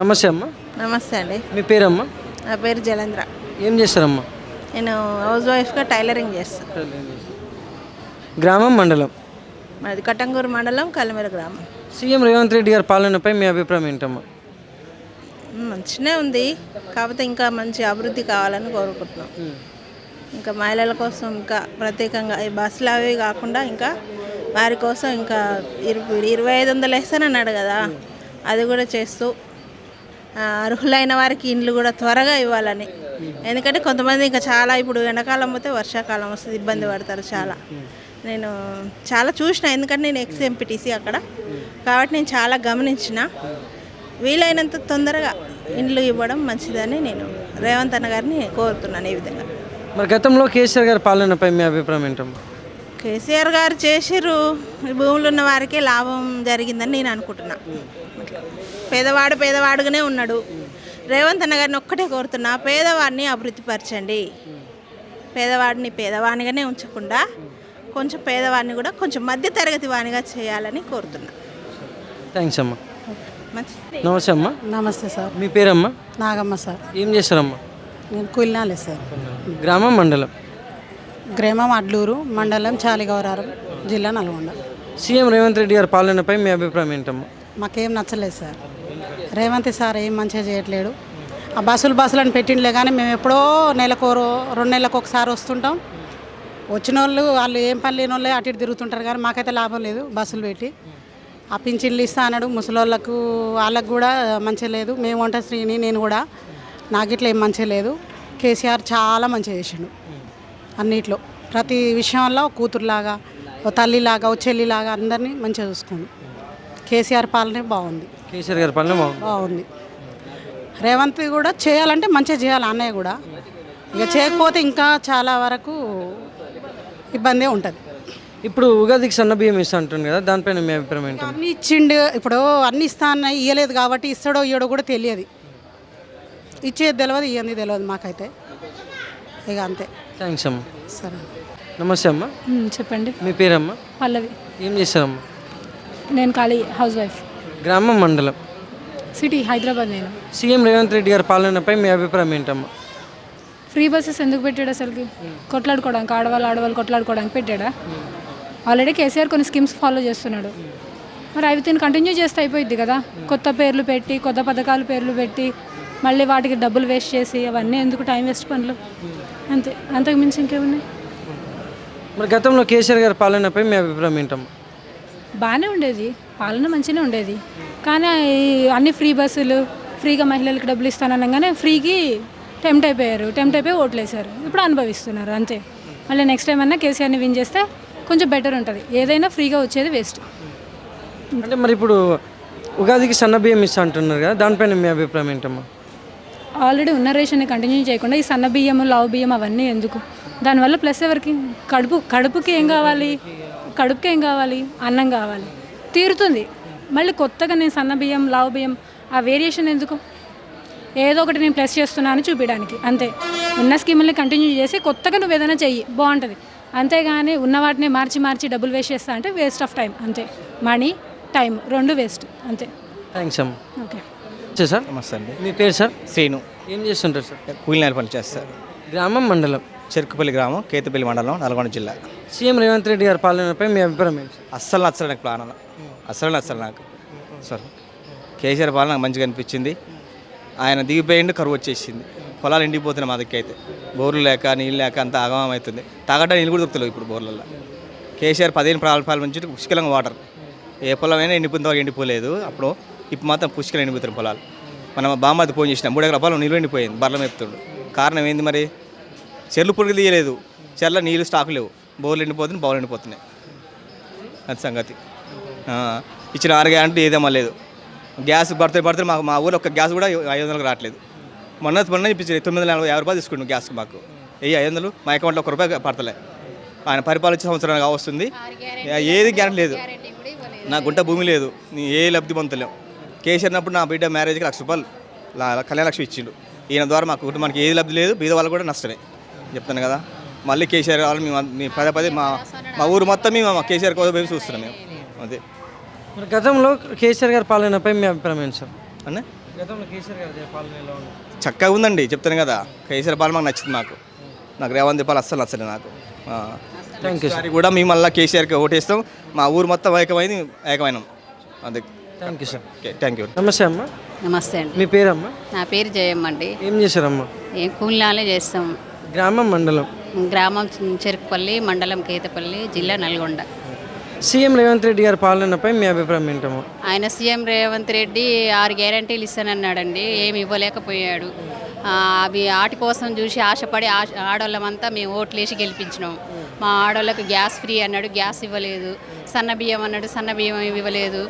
నమస్తే అమ్మ. నమస్తే అండి. మీ పేరమ్మా? నా పేరు జలేంద్ర. ఏం చేస్తారమ్మా? నేను హౌస్ వైఫ్గా టైలరింగ్ చేస్తాను. గ్రామం, మండలం? మాది కట్టంగూరు మండలం, కల్లమెర గ్రామం. సీఎం రేవంత్ రెడ్డి గారి పాలనపై మీ అభిప్రాయం ఏంటమ్మా? మంచిగానే ఉంది, కాకపోతే ఇంకా మంచి అభివృద్ధి కావాలని కోరుకుంటున్నాం. ఇంకా మహిళల కోసం ఇంకా ప్రత్యేకంగా ఈ బస్సులు అవి కాకుండా ఇంకా వారి కోసం ఇంకా 2500 వేస్తానన్నాడు కదా, అది కూడా చేస్తూ అర్హులైన వారికి ఇండ్లు కూడా త్వరగా ఇవ్వాలని. ఎందుకంటే కొంతమంది ఇంకా చాలా ఇప్పుడు ఎండాకాలం పోతే వర్షాకాలం వస్తుంది, ఇబ్బంది పడతారు చాలా. నేను చాలా చూసిన, ఎందుకంటే నేను ఎక్స్-ఎంపీటీసీ అక్కడ, కాబట్టి నేను చాలా గమనించిన. వీలైనంత తొందరగా ఇండ్లు ఇవ్వడం మంచిదని నేను రేవంత్ అన్న గారిని కోరుతున్నాను. ఈ విధంగా మరి గతంలో కేసీఆర్ గారి పాలనపై మీ అభిప్రాయం ఏంటమ్మా? కేసీఆర్ గారు చేసిర్రు, భూములు ఉన్న వారికే లాభం జరిగిందని నేను అనుకుంటున్నా. పేదవాడుగానే ఉన్నాడు. రేవంత్ అన్న గారిని ఒక్కటే కోరుతున్నా, పేదవాడిని అభివృద్ధి పరచండి. పేదవాడినిగానే ఉంచకుండా కొంచెం పేదవాడిని కూడా కొంచెం మధ్య తరగతి వానిగా చేయాలని కోరుతున్నా. థ్యాంక్స్ అమ్మా. నమస్తే అమ్మా. నమస్తే సార్. మీ పేరమ్మా? నాగమ్మ సార్. ఏం చేస్తారమ్మా? నేను కూలినాలే సార్. గ్రామం, మండలం? గ్రామం అడ్లూరు, మండలం చాలిగౌరారం, జిల్లా నల్గొండ. సీఎం రేవంత్ రెడ్డి గారి పాలనపై మీ అభిప్రాయం ఏంటమ్మా? మాకేం నచ్చలేదు సార్. రేవంత్ సార్ ఏం మంచిగా చేయట్లేడు. ఆ బస్సులు అని పెట్టిండలే, కానీ మేము ఎప్పుడో 2 నెలలకు ఒకసారి వస్తుంటాం. వచ్చిన వాళ్ళు ఏం పని లేని వాళ్ళే అటు ఇటు తిరుగుతుంటారు, కానీ మాకైతే లాభం లేదు బస్సులు పెట్టి. ఆ పింఛన్లు ఇస్తా అన్నాడు, ముసలోళ్ళకు వాళ్ళకు కూడా మంచిగా లేదు. మేము వంట శ్రీని, నేను కూడా, నాకు ఇట్లా ఏం మంచిగా లేదు. కేసీఆర్ చాలా మంచిగా చేసిండు అన్నిట్లో, ప్రతి విషయంలో కూతురులాగా, ఓ తల్లిలాగా, ఓ చెల్లిలాగా అందరినీ మంచిగా చూసుకోండి. కేసీఆర్ పాలనే బాగుంది. కేసీఆర్ గారి పాలన బాగుంది. రేవంత్ కూడా చేయాలంటే మంచిగా చేయాలి, అన్నయ్య కూడా. ఇక చేయకపోతే ఇంకా చాలా వరకు ఇబ్బందే ఉంటుంది. ఇప్పుడు ఉగాదికి సన్న బియ్యం ఇస్తా అంటుంది కదా, దానిపైన మీ అభిప్రాయం ఏంటి? అన్నీ ఇచ్చిండు, ఇప్పుడు అన్నీ ఇస్తా అన్న ఇవ్వలేదు కాబట్టి ఇస్తాడో ఇయ్యడో కూడా తెలియదు. ఇచ్చేది తెలియదు, ఇవ్వంది తెలియదు మాకైతే. ఇక అంతే. థ్యాంక్స్ అమ్మా. సరే. నమస్తే అమ్మా. చెప్పండి. మీ పేరమ్మా? పల్లవి. ఏం చేస్తారమ్మా? నేను ఖాళీ హౌస్ వైఫ్. గ్రామం, మండలం? సిటీ హైదరాబాద్. నేను సీఎం రేవంత్ రెడ్డి గారి పాలనపై మీ అభిప్రాయం ఏంటమ్మా? ఫ్రీ బస్సెస్ ఎందుకు పెట్టాడు అసలుకి? కొట్లాడుకోవడానికి, ఆడవాళ్ళు కొట్లాడుకోవడానికి పెట్టాడా? ఆల్రెడీ కేసీఆర్ కొన్ని స్కీమ్స్ ఫాలో చేస్తున్నాడు, మరి అవి తిని కంటిన్యూ చేస్తే అయిపోయింది కదా. కొత్త పేర్లు పెట్టి, కొత్త పథకాలు పేర్లు పెట్టి, మళ్ళీ వాటికి డబ్బులు వేస్ట్ చేసి అవన్నీ ఎందుకు? టైం వేస్ట్ పనులు అంతే, అంతకు మించి ఇంకేమున్నాయి? మరి గతంలో కేసీఆర్ గారి పాలనపై మీ అభిప్రాయం ఏంటమ్మా? బాగానే ఉండేది, పాలన మంచిగానే ఉండేది, కానీ అన్ని ఫ్రీ బస్సులు, ఫ్రీగా మహిళలకు డబ్బులు ఇస్తాననగానే ఫ్రీకి టెంప్ట్ అయిపోయి ఓట్లేశారు. ఇప్పుడు అనుభవిస్తున్నారు అంతే. మళ్ళీ నెక్స్ట్ టైం అన్నా కేసీఆర్ని విన్ చేస్తే కొంచెం బెటర్ ఉంటుంది. ఏదైనా ఫ్రీగా వచ్చేది వేస్ట్. అంటే మరి ఇప్పుడు ఉగాదికి సన్న బియ్యం ఇస్తా అంటున్నారు కదా, దానిపైన మీ అభిప్రాయం ఏంటమ్మా? ఆల్రెడీ ఉన్న రేషన్ కంటిన్యూ చేయకుండా ఈ సన్న బియ్యం, లావు బియ్యం అవన్నీ ఎందుకు? దానివల్ల ప్లస్ ఎవరికి? కడుపుకి ఏం కావాలి? కడుపుకి ఏం కావాలి? అన్నం కావాలి, తీరుతుంది. మళ్ళీ కొత్తగా నేను సన్న బియ్యం, లావు బియ్యం ఆ వేరియేషన్ ఎందుకు? ఏదో ఒకటి నేను ప్లస్ చేస్తున్నాను చూపించడానికి అంతే. ఉన్న స్కీముల్ని కంటిన్యూ చేసి కొత్తగా నువ్వు ఏదైనా చెయ్యి, బాగుంటుంది. అంతేగాని ఉన్న వాటిని మార్చి డబ్బులు వేస్ట్ చేస్తా అంటే వేస్ట్ ఆఫ్ టైం అంతే. మనీ, టైం రెండు వేస్ట్ అంతే. థ్యాంక్స్ అమ్మ. Okay sir. నమస్తే అండి. మీ పేరు సార్? శ్రీను. ఏం చేస్తుంటారు సార్? కూలినాల పని చేస్తారు. గ్రామం, మండలం? చెరుకుపల్లి గ్రామం, కేతుపల్లి మండలం, నల్గొండ జిల్లా. సీఎం రేవంత్ రెడ్డి గారి పాలనపై మీ అభిప్రాయం ఏంటి? అస్సలు నచ్చలేదు నాకు పాలన, అస్సలు నచ్చలేదు నాకు సార్. కేసీఆర్ పాలన నాకు మంచిగా అనిపించింది. ఆయన దిగిపోయిండు, కరువు వచ్చేసింది, పొలాలు ఎండిపోతున్నాయి. మా దగ్గర అయితే బోర్లు లేక, నీళ్ళు లేక అంత ఆగమం అవుతుంది. తాగడానికి నీళ్ళు కూడా దొరుకుతలేవు ఇప్పుడు బోర్లలో. కేసీఆర్ 15 ప్రాణాల నుంచి పుష్కలంగా వాటర్, ఏ పొలమైనా ఎండిపోయిన వరకు ఎండిపోలేదు అప్పుడు. ఇప్పుడు మాత్రం పుష్కలం ఎండిపోతున్న పొలాలు. మనం బామ్మది ఫోన్ చేసినాం, 3 ఎకరాల పొలం నీళ్ళు ఎండిపోయింది, బర్రెల మేపుతుండు. కారణం ఏంది మరి? చెర్లు పురుగులు తీయలేదు, చెర్ల నీళ్ళు స్టాకు లేవు, బోర్లు ఎండిపోతున్నాయి, బావులు ఎండిపోతున్నాయి. అది సంగతి. ఇచ్చిన 6 గ్యారెంటీ ఏదేమో లేదు. గ్యాస్ పడితే మా ఊళ్ళో ఒక గ్యాస్ కూడా 500 రావట్లేదు. మొన్న ఇప్పించారు, 950 రూపాయలు తీసుకుంటాం గ్యాస్కి. మాకు 500 మా అకౌంట్లో ₹1 పడతలే. ఆయన పరిపాలించే సంవత్సరానికి వస్తుంది, ఏది గ్యారెంటీ లేదు. నా గుంట భూమి లేదు, ఏ లబ్ధి పొందలేం. కేసీఆర్ అప్పుడు నా బిడ్డ మ్యారేజ్కి ₹1,00,000 కళ్యాణ లక్ష్మి ఇచ్చిండు. ఈయన ద్వారా మా కుటుంబానికి ఏది లబ్ధి లేదు, బీద వాళ్ళు కూడా నష్టమే. చెప్తాను కదా, మళ్ళీ కేసీఆర్ వాళ్ళు మేము పదే మా ఊరు మొత్తం మేము కేసీఆర్ కోసం వైపు చూస్తున్నాం మేము. అదే. మరి గతంలో కేసీఆర్ గారి పాలనపై మీ అభిప్రాయం ఏంటి సార్? అన్న గతంలో కేసీఆర్ గారి పాలన ఎలా ఉంది? చక్కగా ఉందండి, చెప్తాను కదా. కేసీఆర్ పాలన మాకు నచ్చింది. నాకు రేవంత్ పాలన అస్సలు నచ్చలేదు నాకు. Thank you sir. ఈసారి కూడా మేము మళ్ళీ కేసీఆర్కి ఓటేస్తాం. మా ఊరు మొత్తం ఏకమైనాం. అదే. Thank you sir. Okay, thank you. నమస్తే అమ్మ. నమస్తే అండి. మీ పేరమ్మా? నా పేరు జయమ్మ అండి. ఏం చేశారమ్మా? ఏం కూలినాలే చేస్తాం. గ్రామం, మండలం? గ్రామం చెరుకుపల్లి, మండలం కేతపల్లి, జిల్లా నల్గొండ. సీఎం రేవంత్ రెడ్డి గారి పాలనపై మీ అభిప్రాయం ఏంటమ్మా? ఆయన సీఎం రేవంత్ రెడ్డి 6 గ్యారంటీలు ఇస్తానన్నాడండి, ఏమి ఇవ్వలేకపోయాడు. అవి వాటి కోసం చూసి ఆశపడి ఆడవాళ్ళమంతా మేము ఓట్లేసి గెలిపించినాం. మా ఆడవాళ్ళకు గ్యాస్ ఫ్రీ అన్నాడు, గ్యాస్ ఇవ్వలేదు. సన్న బియ్యం అన్నాడు, సన్న బియ్యం ఇవ్వలేదు.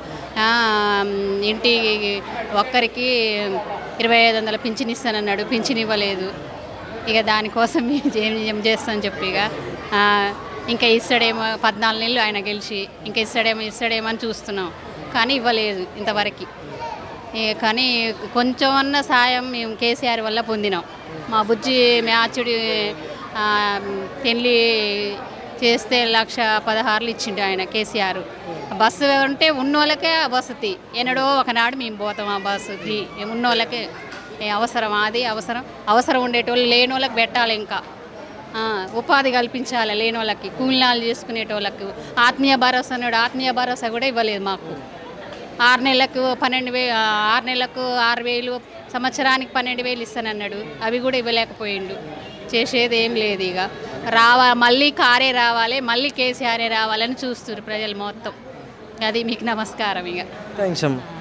ఇంటి ఒక్కరికి 2500 పింఛన్ ఇస్తానన్నాడు, పింఛన్ ఇవ్వలేదు. ఇక దానికోసం ఏం చేస్తామని చెప్పి ఇంకా ఇస్తాడేమో, 14 నెలలు ఆయన గెలిచి ఇంకా ఇస్తాడేమో అని చూస్తున్నాం, కానీ ఇవ్వలేదు ఇంతవరకు. కానీ కొంచెం అన్న సాయం మేము కేసీఆర్ వల్ల పొందినాం. మా బుజ్జి మ్యాచుడి పెళ్ళి చేస్తే 1,16,000 ఇచ్చిండు ఆయన కేసీఆర్. బస్సు ఉంటే ఉన్నోళ్ళకే వసతి, ఎన్నడో ఒకనాడు మేము పోతాం ఆ బస్సుకి. ఉన్నోళ్ళకే అవసరం, అది అవసరం ఉండేటోళ్ళు, లేని వాళ్ళకి పెట్టాలి. ఇంకా ఉపాధి కల్పించాలి లేని వాళ్ళకి, కూలినాలు చేసుకునేటోళ్ళకు. ఆత్మీయ భరోసా అన్నాడు, ఆత్మీయ భరోసా కూడా ఇవ్వలేదు మాకు. 6 నెలలకు 6,000, సంవత్సరానికి 12,000 ఇస్తానన్నాడు, అవి కూడా ఇవ్వలేకపోయిండు. చేసేది ఏం లేదు. ఇక మళ్ళీ కారే రావాలి, మళ్ళీ కేసీఆరే రావాలని చూస్తున్నారు ప్రజలు మొత్తం. అది మీకు నమస్కారం. ఇక థ్యాంక్స్ అమ్మా.